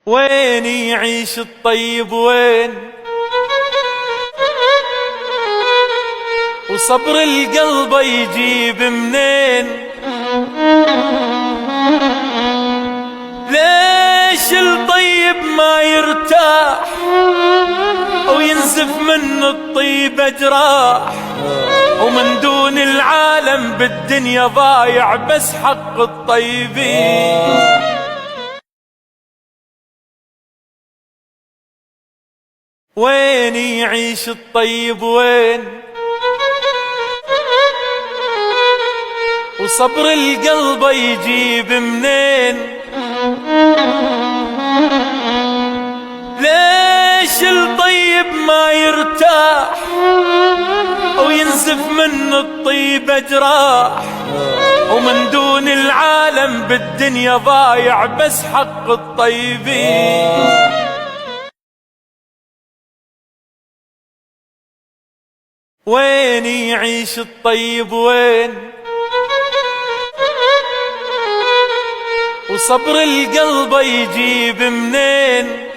وين يعيش الطيب وين، وصبر القلب يجيب منين؟ ليش الطيب ما يرتاح وينزف من الطيبة جراح، ومن دون العالم بالدنيا ضايع بس حق الطيبين؟ وين يعيش الطيب وين، وصبر القلب يجيب منين؟ ليش الطيب ما يرتاح وينزف من الطيبة جراح، ومن دون العالم بالدنيا ضايع بس حق الطيبين؟ وين يعيش الطيب وين، وصبر القلب يجيب منين؟